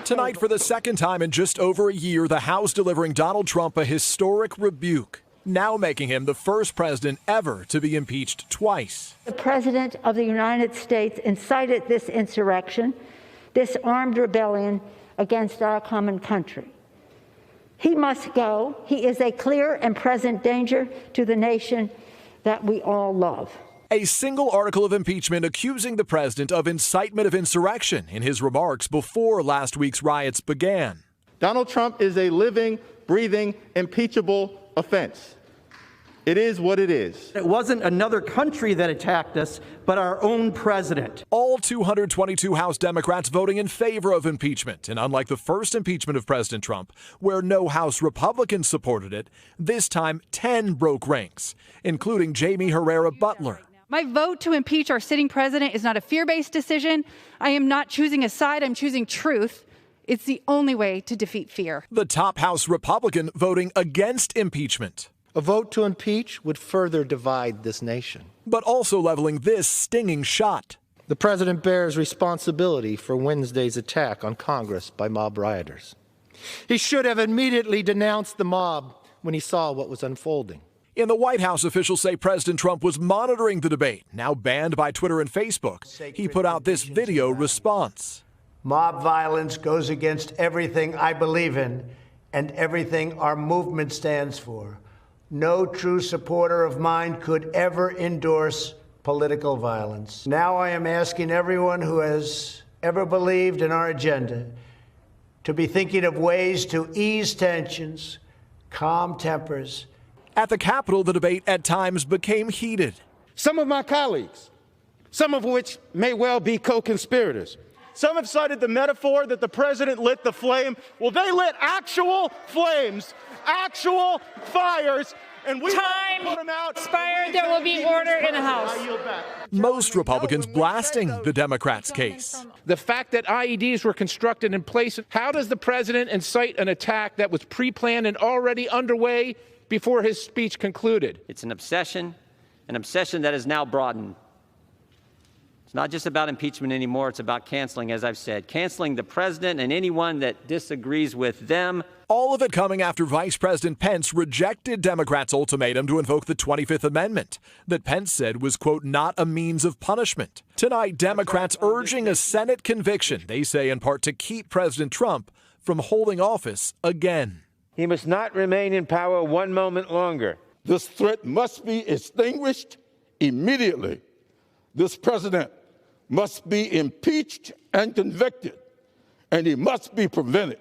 Tonight, for the second time in just over a year, the House delivering Donald Trump a historic rebuke, now making him the first president ever to be impeached twice. The President of the United States incited this insurrection, this armed rebellion against our common country. He must go. He is a clear and present danger to the nation that we all love. A single article of impeachment accusing the president of incitement of insurrection in his remarks before last week's riots began. Donald Trump is a living, breathing, impeachable offense. It is what it is. It wasn't another country that attacked us, but our own president. All 222 House Democrats voting in favor of impeachment. And unlike the first impeachment of President Trump, where no House Republicans supported it, this time 10 broke ranks, including Jamie Herrera Butler. My vote to impeach our sitting president is not a fear-based decision. I am not choosing a side. I'm choosing truth. It's the only way to defeat fear. The top House Republican voting against impeachment. A vote to impeach would further divide this nation. But also leveling this stinging shot. The president bears responsibility for Wednesday's attack on Congress by mob rioters. He should have immediately denounced the mob when he saw what was unfolding. In the White House, officials say President Trump was monitoring the debate, now banned by Twitter and Facebook. He put out this video response. Mob violence goes against everything I believe in and everything our movement stands for. No true supporter of mine could ever endorse political violence. Now I am asking everyone who has ever believed in our agenda to be thinking of ways to ease tensions, calm tempers. At the Capitol, the debate at times became heated. Some of my colleagues, some of which may well be co-conspirators, some have cited the metaphor that the president lit the flame. Well, they lit actual flames, actual fires, and we Time put them out. expired. There will be order in the House. Most Republicans blasting the Democrats' case. The fact that IEDs were constructed in place, how does the president incite an attack that was pre-planned and already underway before his speech concluded? It's an obsession that is now broadened. It's not just about impeachment anymore. It's about canceling, as I've said, canceling the president and anyone that disagrees with them. All of it coming after Vice President Pence rejected Democrats' ultimatum to invoke the 25th Amendment that Pence said was, quote, not a means of punishment. Tonight, Democrats urging a Senate conviction, they say in part to keep President Trump from holding office again. He must not remain in power one moment longer. This threat must be extinguished immediately. This president must be impeached and convicted, and he must be prevented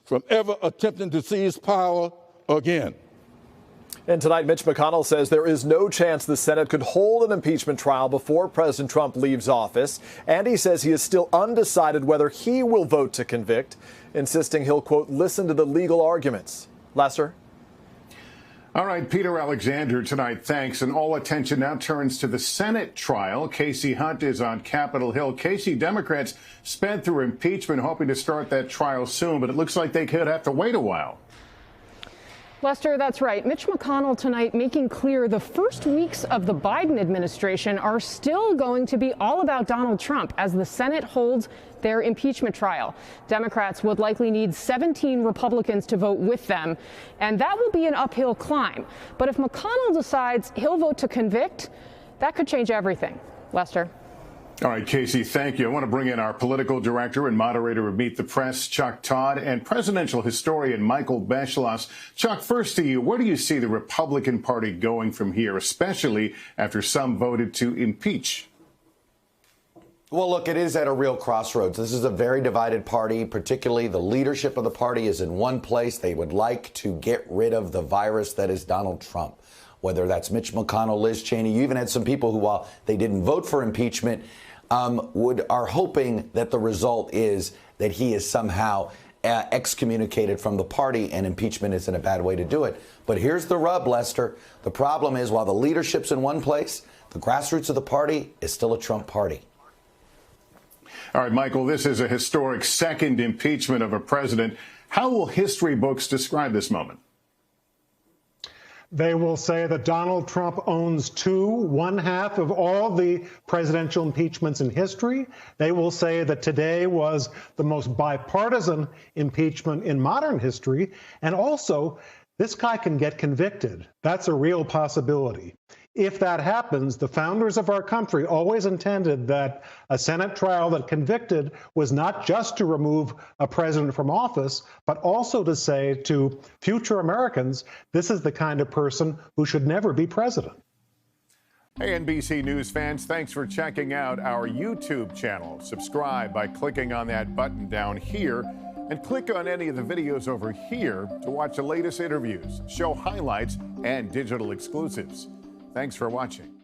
from ever attempting to seize power again. And tonight, Mitch McConnell says there is no chance the Senate could hold an impeachment trial before President Trump leaves office. And he says he is still undecided whether he will vote to convict, insisting he'll, quote, listen to the legal arguments. Lester? All right, Peter Alexander tonight, thanks. And all attention now turns to the Senate trial. Casey Hunt is on Capitol Hill. Casey, Democrats sped through impeachment, hoping to start that trial soon, but it looks like they could have to wait a while. Lester, that's right. Mitch McConnell tonight making clear the first weeks of the Biden administration are still going to be all about Donald Trump as the Senate holds their impeachment trial. Democrats would likely need 17 Republicans to vote with them, and that will be an uphill climb. But if McConnell decides he'll vote to convict, that could change everything. Lester? All right, Casey, thank you. I want to bring in our political director and moderator of Meet the Press, Chuck Todd, and presidential historian Michael Beschloss. Chuck, first to you, where do you see the Republican Party going from here, especially after some voted to impeach? Well, look, it is at a real crossroads. This is a very divided party, particularly the leadership of the party is in one place. They would like to get rid of the virus that is Donald Trump. Whether that's Mitch McConnell, Liz Cheney, you even had some people who, while they didn't vote for impeachment, are hoping that the result is that he is somehow excommunicated from the party, and impeachment isn't a bad way to do it. But here's the rub, Lester. The problem is, while the leadership's in one place, the grassroots of the party is still a Trump party. All right, Michael, this is a historic second impeachment of a president. How will history books describe this moment? They will say that Donald Trump owns one half of all the presidential impeachments in history. They will say that today was the most bipartisan impeachment in modern history. And also, this guy can get convicted. That's a real possibility. If that happens, the founders of our country always intended that a Senate trial that convicted was not just to remove a president from office, but also to say to future Americans, this is the kind of person who should never be president. Hey, NBC News fans, thanks for checking out our YouTube channel. Subscribe by clicking on that button down here, and click on any of the videos over here to watch the latest interviews, show highlights, and digital exclusives. Thanks for watching.